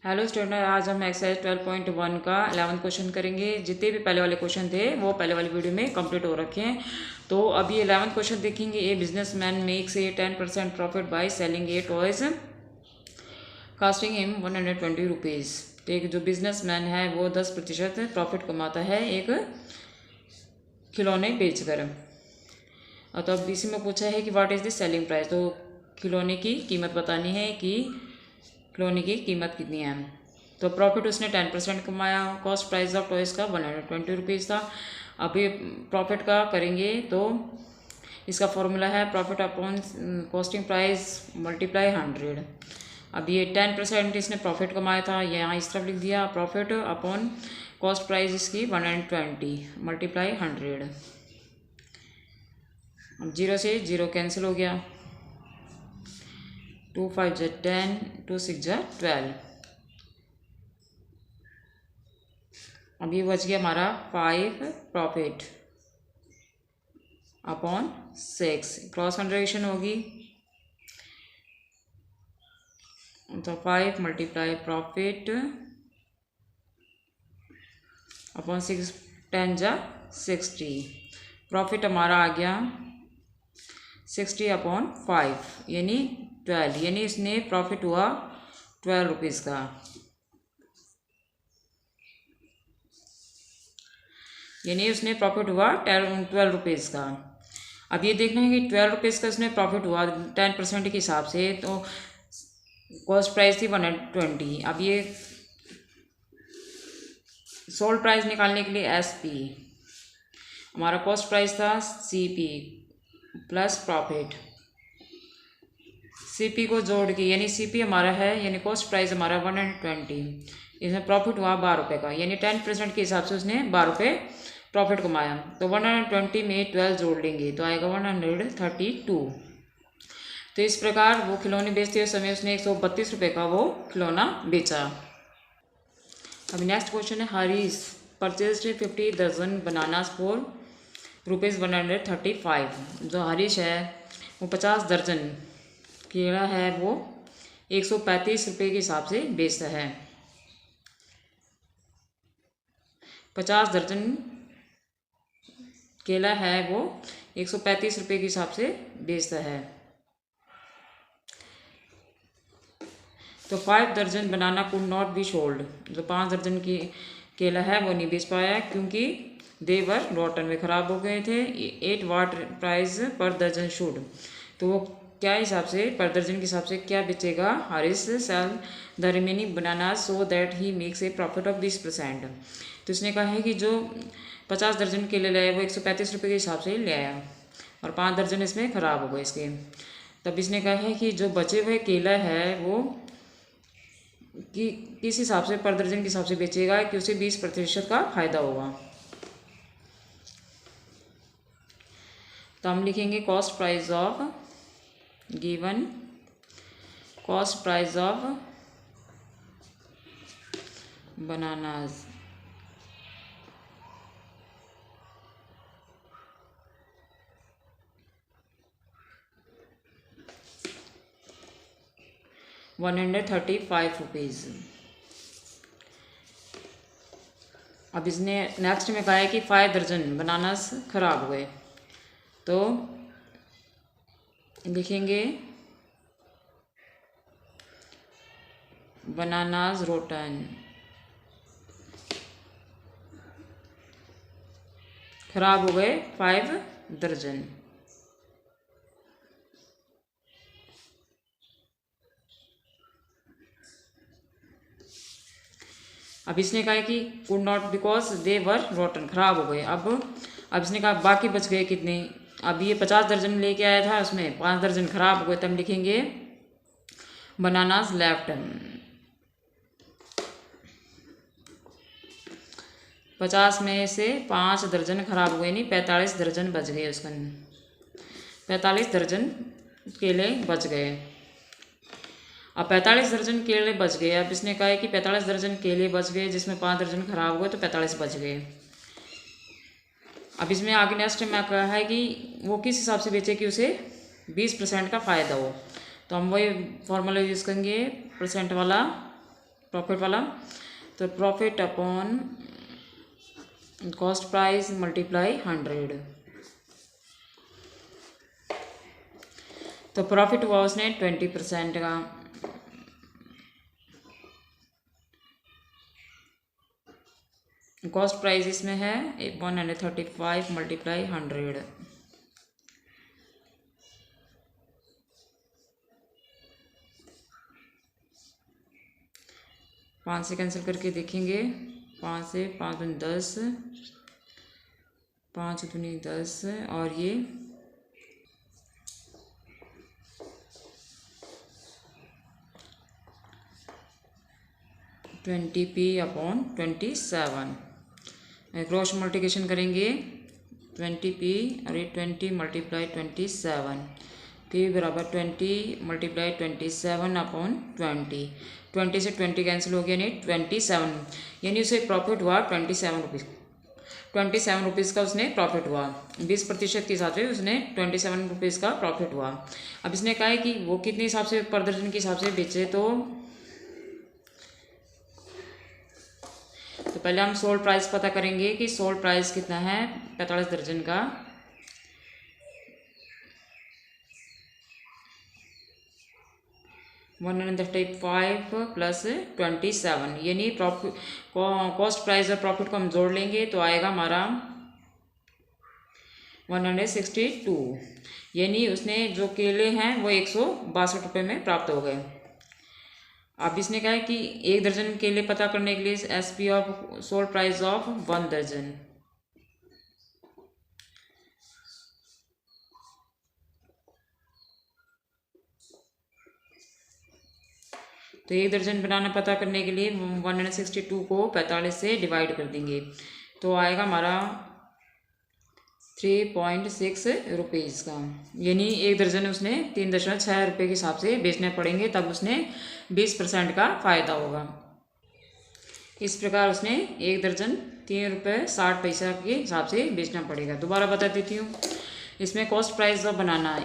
Hello student, आज हम exercise 12.1 का 11th क्वेश्चन करेंगे। जितने भी पहले वाले क्वेश्चन थे वो पहले वाली वीडियो में कंप्लीट हो रखे हैं। तो अभी 11th क्वेश्चन देखेंगे। A businessman makes a 10% profit by selling A toys casting him 120 rupees. तो एक जो बिजनेसमैन है वो 10% प्रॉफिट कमाता है एक खिलौने बेचकर। और तो अब इसी में पूछा है कि what is the selling price. तो खिलौने की कीमत बतानी है कि खिलौने की कीमत कितनी है। तो प्रॉफिट उसने 10% कमाया। कॉस्ट प्राइस ऑफ टॉयज़ का 120 रुपीज़ था। अभी प्रॉफिट का करेंगे तो इसका फॉर्मूला है profit upon costing price multiply 100। अब ये 10% इसने प्रॉफिट कमाया था, यहाँ इस तरफ लिख दिया प्रॉफिट अपॉन कॉस्ट प्राइस इसकी 120 मल्टीप्लाई 100। अब 0 से 0 कैंसिल हो गया। 2 5 जा 10, 2 6 जा 12। अब ये बच गया हमारा 5 प्रॉफिट अपॉन 6। क्रॉस मल्टीप्लिकेशन होगी तो 5 मल्टीप्लाई प्रॉफिट अपॉन 6, 10 जा 60। प्रॉफिट हमारा आ गया 60 अपॉन 5 यानी 12, यानी इसने प्रॉफिट हुआ 12 रुपीज़ का। यानी उसने प्रॉफिट हुआ 12 रुपीज़ का। अब ये देखना है कि 12 रुपीज़ का उसने प्रॉफिट हुआ 10% के हिसाब से। तो कॉस्ट प्राइस थी 120। अब ये सोल्ड प्राइस निकालने के लिए SP, हमारा कॉस्ट प्राइस था CP प्लस प्रॉफिट। CP को जोड़ के यानी CP हमारा है यानी कॉस्ट प्राइस हमारा 120, इसमें प्रॉफिट हुआ 12 रुपये का, यानी 10% के हिसाब से उसने 12 रुपये प्रॉफिट कमाया। तो 120 में 12 जोड़ लेंगे तो आएगा 132। तो इस प्रकार वो खिलौने बेचते हुए समय उसने 132 रुपये का वो खिलौना बेचा। अभी नेक्स्ट क्वेश्चन है हरीश परचेज 50 दर्जन बनानास फॉर ₹135। जो हरीश है वो 50 दर्जन केला है वो 135 रुपये के हिसाब से बेचता है। 50 दर्जन केला है वो 135 रुपये के हिसाब से बेचता है। तो 5 दर्जन बनाना कुड नॉट बी सोल्ड। जो 5 दर्जन की केला है वो नहीं बेच पाया क्योंकि देवर रॉटन में ख़राब हो गए थे। 8 वाट प्राइस पर दर्जन शुड। तो वो क्या हिसाब से पर दर्जन के हिसाब से क्या बेचेगा। Harish sell the remaining banana so that he makes a profit of 20%। तो इसने कहा है कि जो 50 दर्जन केले लाए वो 135 रुपये के हिसाब से ले आया और 5 दर्जन इसमें ख़राब हो गए इसके। तब इसने कहा है कि जो बचे हुए केला है वो कि किस हिसाब से पर दर्जन के हिसाब से बेचेगा कि उसे 20% का फ़ायदा होगा। तो हम लिखेंगे cost price of given cost price of bananas ₹135। अब इसने नेक्स्ट में कहा है कि 5 दर्जन बनानास खराब हुए। तो लिखेंगे बनानास रोटन खराब हो गए 5 दर्जन। अब इसने कहा कि could not because they were rotten खराब हो गए। अब इसने कहा बाकी बच गए कितने। अब ये 50 दर्जन लेके आया था उसमें 5 दर्जन खराब हो गए। तब लिखेंगे बनानास लेफ्ट। 50 में से 5 दर्जन खराब हुए नहीं 45 दर्जन बच गए उसका। 45 दर्जन केले बच गए। अब 45 दर्जन केले बच गए। अब इसने कहा है कि 45 दर्जन केले बच गए जिसमें 5 दर्जन खराब हुए तो 45 बच गए। अब इसमें आगे नेक्स्ट में कहा है कि वो किस हिसाब से बेचे कि उसे 20% का फ़ायदा हो। तो हम वही फॉर्मूला यूज़ करेंगे परसेंट वाला प्रॉफिट वाला। तो profit upon cost price multiply 100। तो प्रॉफिट हुआ उसने 20% का। कॉस्ट प्राइस इसमें है 135 मल्टीप्लाई 100। 5 से कैंसिल करके देखेंगे। 5 से 5 दूनी 10, 5 दूनी 10 और ये 20p अपॉन 27। क्रॉस मल्टीप्लिकेशन करेंगे 20p और ये 20 मल्टीप्लाई 27, p बराबर 20 मल्टीप्लाई 27 अपॉन 20। 20 से 20 कैंसिल हो गया, यानी 27, यानी उसे प्रॉफिट हुआ 27 रुपीज़। 27 रुपीज़ का उसने प्रॉफिट हुआ। 20% के हिसाब से उसने 27 रुपीज़ का प्रॉफिट हुआ। अब इसने कहा है कि वो कितने हिसाब से पर दर्जन के हिसाब से बेचे। तो पहले हम सोल्ड प्राइस पता करेंगे कि सोल्ड प्राइस कितना है 45 दर्जन का। $135 प्लस 27, यानी प्रॉफिट कॉस्ट प्राइस और प्रॉफिट को हम जोड़ लेंगे तो आएगा हमारा 162, यानी उसने जो केले हैं वो 162 रुपये में प्राप्त हो गए। अब इसने कहा है कि 1 दर्जन केले पता करने के लिए SP of sold price of 1 दर्जन। तो 1 दर्जन बनाना पता करने के लिए 162 को 45 से डिवाइड कर देंगे तो आएगा हमारा 3.6 रुपीज़ का, यानी 1 दर्जन उसने 3.6 रुपये के हिसाब से बेचने पड़ेंगे, तब उसने 20% का फ़ायदा होगा। इस प्रकार उसने 1 दर्जन 3 रुपये 60 पैसा के हिसाब से बेचना पड़ेगा। दोबारा बता देती हूँ, इसमें कॉस्ट प्राइस ऑफ बनाना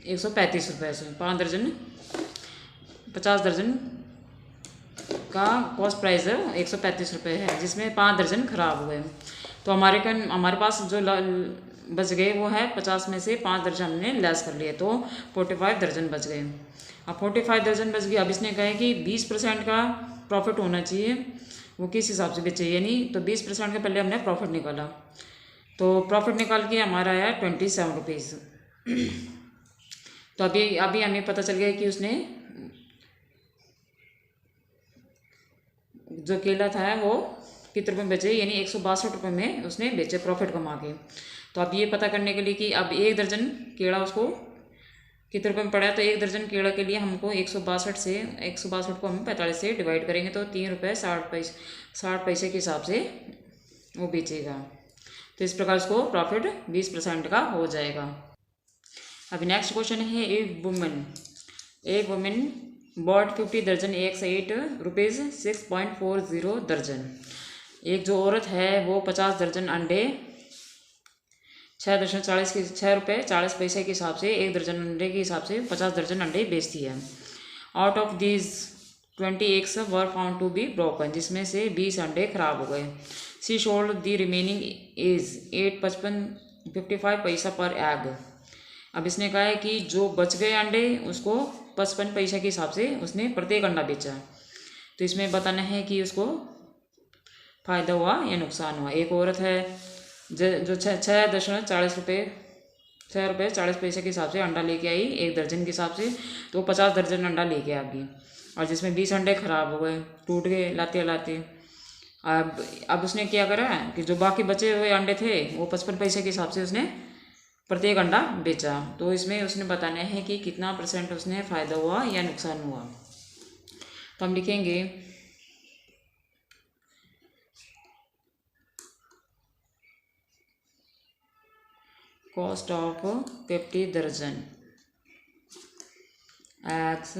135 रुपये से 5 दर्जन 50 दर्जन का कॉस्ट प्राइस 135 रुपये है, जिसमें 5 दर्जन खराब हुए। तो हमारे पास जो बच गए वो है 50 में से 5 दर्जन हमने लेस कर लिए, तो 45 दर्जन बच गए। अब 45 दर्जन बच गए। अब इसने कहा है कि 20% का प्रॉफिट होना चाहिए, वो किस हिसाब से बेचे, यानी तो 20% का पहले हमने प्रॉफिट निकाला। तो प्रॉफिट निकाल के हमारा आया 27 रुपीज़। तो अभी हमें पता चल गया कि उसने जो केला था वो कितने रुपये में बेचे, यानी 162 रुपये में उसने बेचे प्रॉफिट कमा के। तो अब ये पता करने के लिए कि अब 1 दर्जन केला उसको कितने रुपये में पड़ा है, तो 1 दर्जन केला के लिए हमको 162 को हम 45 से डिवाइड करेंगे तो 3 रुपये 60 पैसे के हिसाब से वो बेचेगा। तो इस प्रकार उसको प्रॉफिट 20% का हो जाएगा। अभी नेक्स्ट क्वेश्चन है, एक वुमेन बॉट 50 दर्जन eggs at रुपीज़ 6.40 दर्जन। एक जो औरत है वो 50 दर्जन अंडे 6 रुपये 40 पैसे के हिसाब से 1 दर्जन अंडे के हिसाब से 50 दर्जन अंडे बेचती है। Out of these 20 eggs were found to be broken, जिसमें से 20 अंडे खराब हो गए। She sold the remaining is 8.55 पैसा पर एग। अब इसने कहा है कि जो बच गए अंडे उसको 55 पैसे के हिसाब से उसने प्रत्येक अंडा बेचा। तो इसमें बताना है कि उसको फ़ायदा हुआ या नुकसान हुआ। एक औरत है जो 6.40 पैसे के हिसाब से अंडा लेके आई 1 दर्जन के हिसाब से, तो 50 दर्जन अंडा लेके आ गई और जिसमें 20 अंडे खराब हो गए, टूट गए लाते लाते। अब उसने क्या करा कि जो बाकी बचे हुए अंडे थे वो 55 पैसे के हिसाब से उसने प्रत्येक अंडा बेचा। तो इसमें उसने बताना है कि कितना % उसने फ़ायदा हुआ या नुकसान हुआ। तो हम लिखेंगे कॉस्ट ऑफ 50 दर्जन एक्स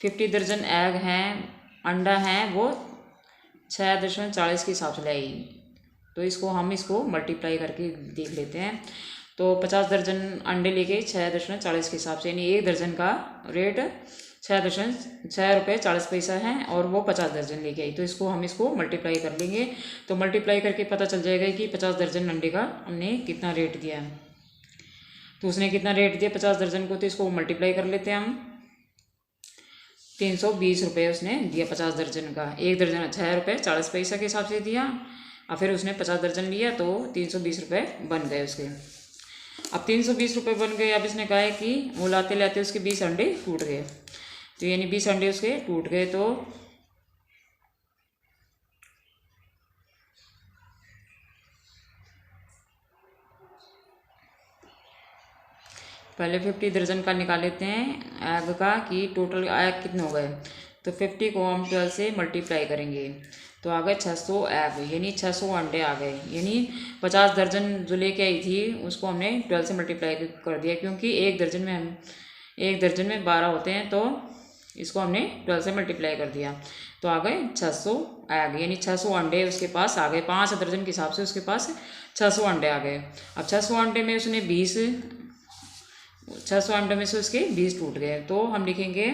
50 दर्जन एग हैं, अंडा हैं वो 6.40 के हिसाब से लाई। तो इसको मल्टीप्लाई करके देख लेते हैं। तो 50 दर्जन अंडे लेके 6.40 के हिसाब से, यानी एक दर्जन का रेट 6.40 है और वो 50 दर्जन लेके आई। तो इसको मल्टीप्लाई कर लेंगे, तो मल्टीप्लाई करके पता चल जाएगा कि 50 दर्जन अंडे का हमने कितना रेट दिया। तो उसने कितना रेट दिया 50 दर्जन को, तो इसको मल्टीप्लाई कर लेते हैं हम। 320 रुपये उसने दिया 50 दर्जन का। एक दर्जन 6.40 के हिसाब से दिया, और फिर उसने 50 दर्जन लिया तो 320 रुपये बन गए उसके। अब 320 रुपये बन गए। अब इसने कहा है कि वो लाते लाते उसके 20 अंडे टूट गए, तो यानी 20 अंडे उसके टूट गए। तो पहले 50 दर्जन का निकाल लेते हैं एग का कि टोटल एग कितने हो गए। तो 50 को हम 12 से मल्टीप्लाई करेंगे तो आ गए 600 एग, यानी 600 अंडे आ गए। यानी 50 दर्जन जो लेके आई थी उसको हमने 12 से मल्टीप्लाई कर दिया, क्योंकि एक दर्जन में 12 होते हैं, तो इसको हमने 12 से मल्टीप्लाई कर दिया। तो आ गए 600 एग, यानी 600 अंडे उसके पास आ गए। 5 दर्जन के हिसाब से उसके पास 600 अंडे आ गए। अब 600 अंडे में उसने 600 अंडे में से उसके 20 टूट गए, तो हम लिखेंगे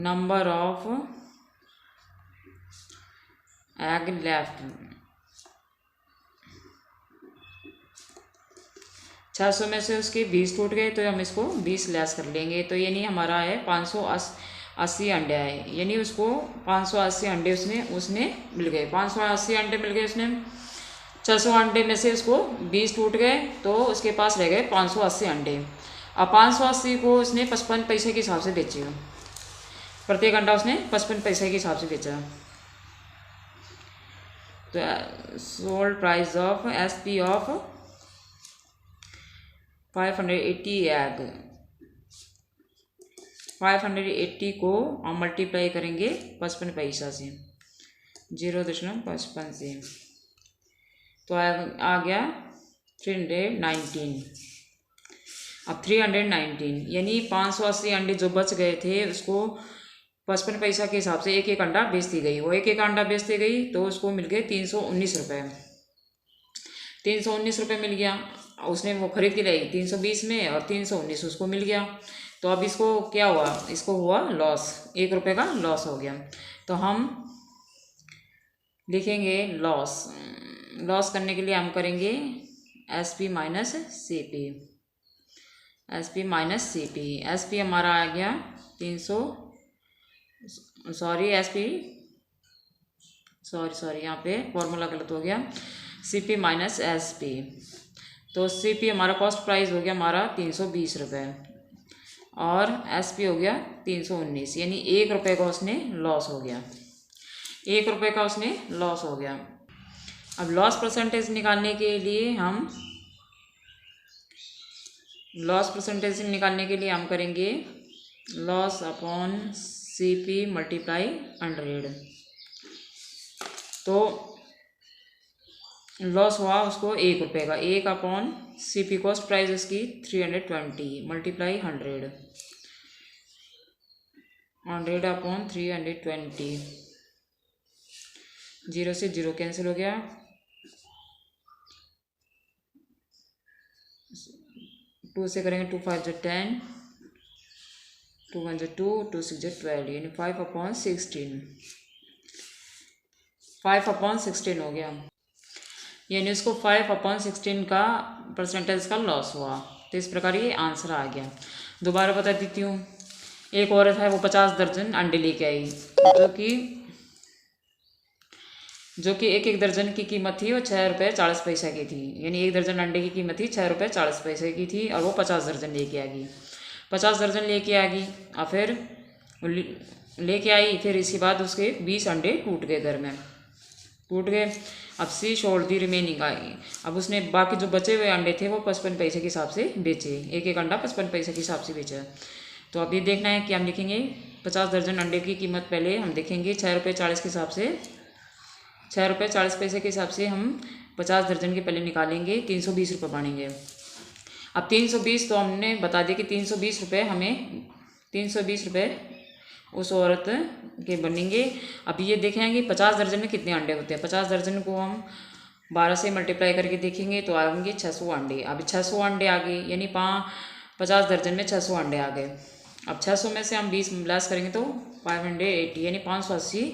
नंबर ऑफ एग लेफ्ट। 600 में से उसके 20 टूट गए, तो हम इसको 20 लेस कर लेंगे। तो यानी हमारा है 580 अंडे आए, यानी उसको 580 अंडे उसने मिल गए। 580 अंडे मिल गए उसने। 600 अंडे में से उसको 20 टूट गए, तो उसके पास रह गए 580 अंडे। अब 580 को उसने 55 पैसे के हिसाब से बेचे। प्रत्येक अंडा उसने 55 पैसे के हिसाब से बेचा। तो sold price of SP of 580 egg. 580 को हम मल्टीप्लाई करेंगे 55 पैसा से, 0.55 से, तो आ गया 319। अब 319 यानी 580 अंडे जो बच गए थे उसको 55 पैसा के हिसाब से एक एक अंडा बेचती गई। वो एक एक अंडा बेचती गई तो उसको मिल गए 319 रुपये। 319 रुपये मिल गया। उसने वो खरीद के लाई 320 में और 319 उसको मिल गया। तो अब इसको क्या हुआ, इसको हुआ लॉस, 1 रुपये का लॉस हो गया। तो हम लिखेंगे लॉस करने के लिए हम करेंगे SP minus CP। SP minus CP। SP हमारा आ गया 300, सॉरी यहाँ पे फॉर्मूला गलत हो गया। CP minus SP। तो CP हमारा कॉस्ट प्राइस हो गया हमारा 320 रुपये और SP हो गया 319, यानी 1 रुपये का उसने लॉस हो गया। 1 रुपये का उसने लॉस हो गया। अब लॉस परसेंटेज निकालने के लिए हम करेंगे लॉस अपॉन CP मल्टीप्लाई 100। तो लॉस हुआ उसको 1 रुपये का। 1 अपॉन CP कॉस्ट प्राइस इसकी 320 मल्टीप्लाई 100। 100 अपॉन 320, 0 से 0 कैंसिल हो गया। 2 से करेंगे 2 5 जो 10, 2 1 जो 2, 2 6 जो 12, यानी 5 अपॉन 16 हो गया। यानी उसको 5 अपॉन 16 का परसेंटेज का लॉस हुआ। तो इस प्रकार ये आंसर आ गया। दोबारा बता देती हूँ। एक औरत है वो 50 दर्जन अंडे लेके आई, जो कि एक दर्जन की कीमत थी वो 6.40 रुपये की थी। यानी एक दर्जन अंडे की कीमत थी 6.40 रुपये की थी और वो 50 दर्जन लेके आ गई। 50 दर्जन लेके आ गई और फिर लेके आई। फिर इसके बाद उसके 20 अंडे टूट गए, घर में टूट गए। अब सी छोड़ दी रिमेनिंग आई। अब उसने बाकी जो बचे हुए अंडे थे वो 55 पैसे के हिसाब से बेचे। एक एक अंडा 55 पैसे के हिसाब से बेचा। तो अब ये देखना है कि हम लिखेंगे 50 दर्जन अंडे की कीमत पहले हम देखेंगे 6.40 के हिसाब से, 6.40 के हिसाब से हम 50 दर्जन के पहले निकालेंगे, 320 रुपये बनेंगे। अब 320 तो हमने बता दिया कि 320 रुपये हमें 320 रुपये उस औरत के बनेंगे। अब ये देखेंगे 50 दर्जन में कितने अंडे होते हैं। 50 दर्जन को हम 12 से मल्टीप्लाई करके देखेंगे तो आएंगे 600 अंडे। अब 600 अंडे आ गए, यानी 50 दर्जन में 600 अंडे आ गए। अब 600 में से हम 20 लेस करेंगे तो 580 यानी 580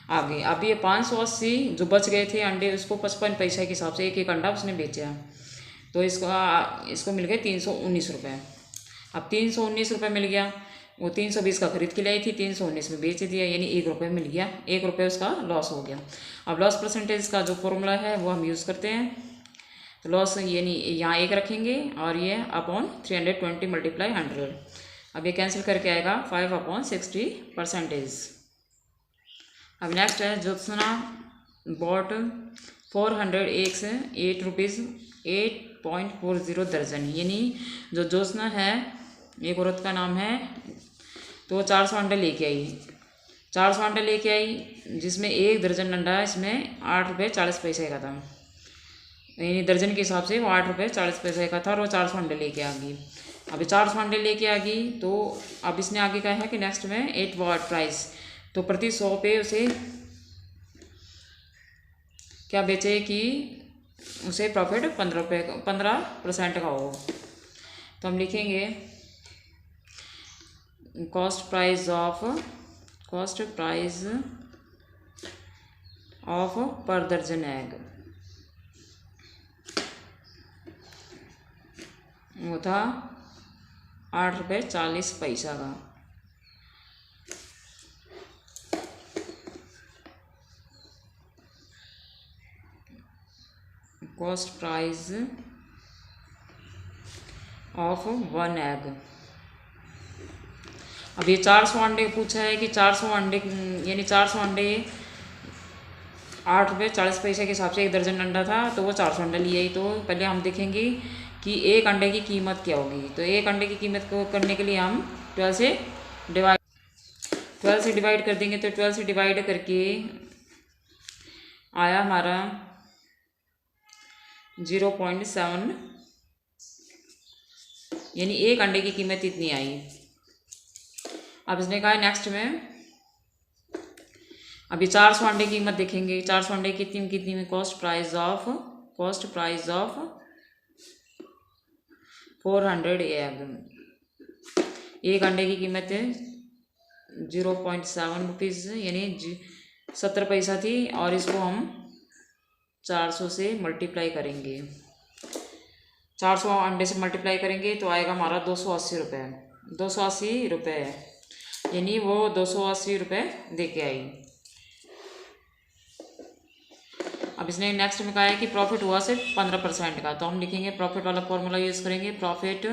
आ गए। अब ये 580 जो बच गए थे अंडे, उसको 55 पैसे के हिसाब से एक एक अंडा उसने बेचा, तो इसको मिल गए 319 रुपये। अब 319 रुपये मिल गया, वो 320 का खरीद के लाई थी, 319 में बेच दिया, यानी 1 रुपये मिल गया, 1 रुपये उसका लॉस हो गया। अब लॉस परसेंटेज का जो फॉर्मूला है वो हम यूज़ करते हैं। तो लॉस यानी यहाँ 1 रखेंगे और ये अपॉन 320 मल्टीप्लाई 100। अब ये कैंसिल करके आएगा 5/60%। अब नेक्स्ट है ज्योत्सना बॉट 400 एग्स 8 रुपीज़ 8.40 दर्जन, यानी जो ज्योत्सना है एक औरत का नाम है, तो 400 अंडे लेके आई, 400 अंडे लेके आई, जिसमें एक दर्जन अंडा इसमें 8 रुपये 40 पैसे का था, यानी दर्जन के हिसाब से वो 8 रुपये 40 पैसे का था, और वो 400 अंडे लेके आ गई। अभी 400 अंडे लेके आ गई, तो अब इसने आगे कहा है कि नेक्स्ट में 8 वाट प्राइस, तो प्रति 100 पे उसे क्या बेचे कि उसे प्रॉफिट 15% का हो। तो हम लिखेंगे कॉस्ट प्राइस ऑफ पर दर्जन एग, वो था 8 रुपये 40 पैसा का। Cost price of 1 egg. अब ये 400 अंडे पूछा है कि 400 अंडे यानी 400 अंडे 8 रुपये 40 पैसे के हिसाब से एक दर्जन अंडा था, तो वो 400 अंडा लिए ही। तो पहले हम देखेंगे कि एक अंडे की कीमत क्या होगी। तो एक अंडे की कीमत को करने के लिए हम 12 से डिवाइड कर देंगे। तो 12 से डिवाइड करके आया हमारा 0.7, यानी एक अंडे की कीमत इतनी आई। अब इसने कहा नेक्स्ट में अभी 400 अंडे की कीमत देखेंगे। 400 अंडे कितनी में कॉस्ट प्राइस ऑफ 400 एग, एक अंडे की कीमत 0.7 रुपीज़ यानी 70 पैसा थी, और इसको हम 400 से मल्टीप्लाई करेंगे। 400 अंडे से मल्टीप्लाई करेंगे तो आएगा हमारा 280 रुपये। 280 रुपये यानी वो 280 रुपये दे के आई। अब इसने नेक्स्ट में कहा है कि प्रॉफिट हुआ सिर्फ 15% का, तो हम लिखेंगे प्रॉफिट वाला फॉर्मूला यूज़ करेंगे। प्रॉफिट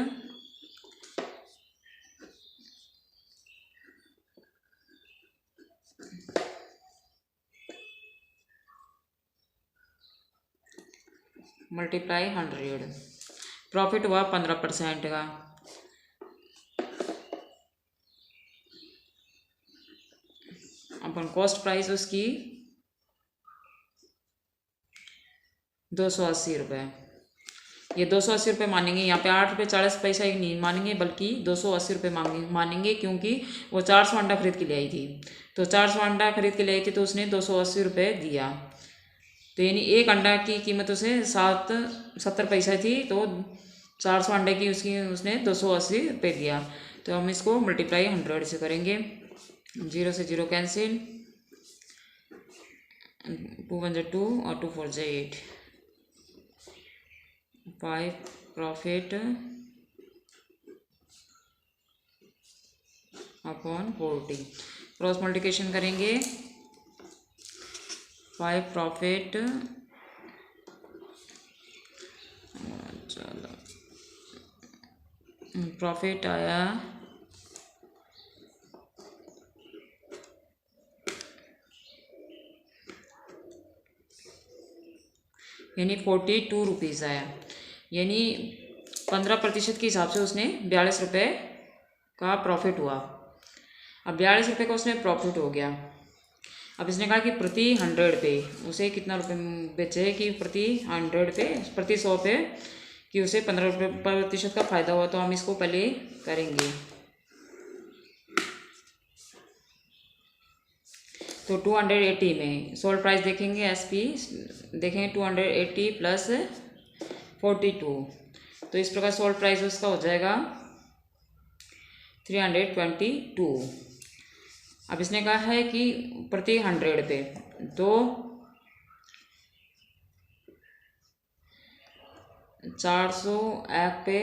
मल्टीप्लाई 100, प्रॉफिट हुआ 15% का। अपन कॉस्ट प्राइस उसकी 280 रुपये, ये 280 रुपये मानेंगे। यहाँ पे 8 रुपये 40 पैसा ही नहीं मानेंगे, बल्कि 280 रुपये मानेंगे, क्योंकि वो 400 अंडा खरीद के ले आई थी। तो 400 अंडा खरीद के ले आई थी, तो उसने 280 रुपये दिया। तो यानी एक अंडा की कीमत उसे 70 पैसा थी, तो 400 अंडे की उसने 280 रुपये दिया। तो हम इसको मल्टीप्लाई 100 से करेंगे। 0 से 0 कैंसिल, 2 1 जा 2 और 2 4 जा 8। 5 प्रॉफिट अपॉन 40, क्रॉस मल्टीप्लिकेशन करेंगे। 5 प्रॉफिट, चलो प्रॉफिट आया 42 रुपीज़ आया, यानी 15% के हिसाब से उसने 42 रुपये का प्रॉफिट हुआ। अब 42 रुपये का उसने प्रॉफिट हो गया। अब इसने कहा कि प्रति 100 पे उसे कितना रुपये बेचे कि प्रति 100 पे प्रति 100 पे कि उसे 15% का फ़ायदा हुआ। तो हम इसको पहले करेंगे। तो 280 में सोल्ड प्राइस देखेंगे, SP देखेंगे 280 प्लस 42, तो इस प्रकार सोल्ड प्राइस उसका हो जाएगा 322। अब इसने कहा है कि प्रति 100 पे, तो 400 ऐप पे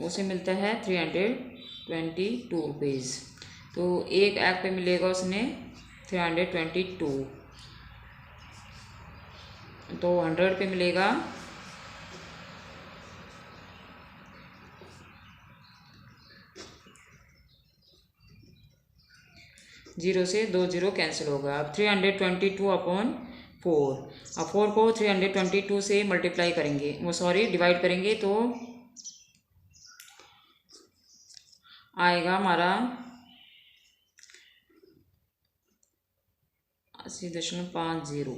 उसे मिलता है 322 रुपीज़। तो एक ऐप पे मिलेगा उसने 322, तो 100 पे मिलेगा 0 से 2 0 कैंसिल होगा। अब 322 अपॉन 4, अब 4 को 322 से मल्टीप्लाई करेंगे, वो सॉरी डिवाइड करेंगे, तो आएगा हमारा 80.50,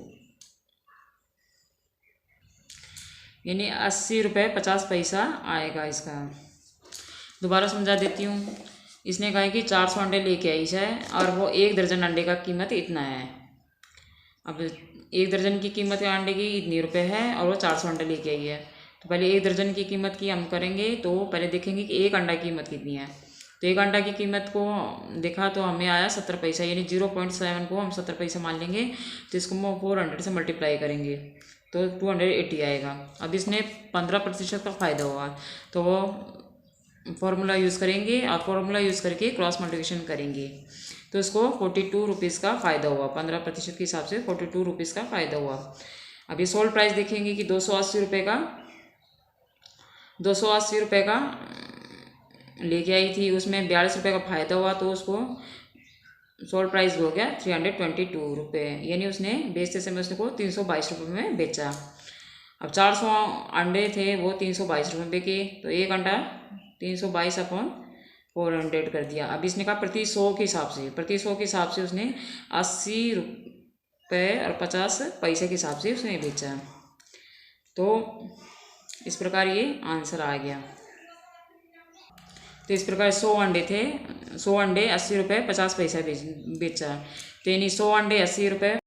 यानी 80 रुपये 50 पैसा आएगा इसका। दोबारा समझा देती हूँ। इसने कहा है कि 400 अंडे लेके आई है और वो 1 दर्जन अंडे का कीमत इतना है। अब 1 दर्जन की कीमत अंडे की इतनी रुपये है और वो 400 अंडे लेके आई है। तो पहले 1 दर्जन की कीमत की हम करेंगे, तो पहले देखेंगे कि एक अंडा की कीमत कितनी है। तो एक अंडा की कीमत को देखा तो हमें आया 70 पैसा, यानी 0.7 को हम 70 पैसा मान लेंगे। तो इसको हम 400 से मल्टीप्लाई करेंगे तो 280 आएगा। अब इसने 15% का फ़ायदा हुआ, तो वो फॉर्मूला यूज़ करेंगे और फॉर्मूला यूज़ करके क्रॉस मल्टीप्लिकेशन करेंगे। तो इसको 42 रुपीज़ का फ़ायदा हुआ, 15% के हिसाब से 42 रुपीज़ का फ़ायदा हुआ। अभी सोल्ड प्राइस देखेंगे कि 280 रुपये का लेके आई थी, उसमें 42 रुपये का फ़ायदा हुआ, तो उसको सोल्ड प्राइस हो गया 322 रुपये, यानी उसने बेचते समय उसको 322 रुपये में बेचा। अब 400 अंडे थे वो 322 रुपये में बिके, तो एक अंडा 322 अपॉन 400 कर दिया। अब इसने कहा प्रति 100 के हिसाब से, प्रति 100 के हिसाब से उसने 80 रुपये और 50 पैसे के हिसाब से उसने बेचा। तो इस प्रकार ये आंसर आ गया। तो इस प्रकार 100 अंडे थे, 100 अंडे 80 रुपये 50 पैसा बेचा, तो यानी 100 अंडे 80 रुपये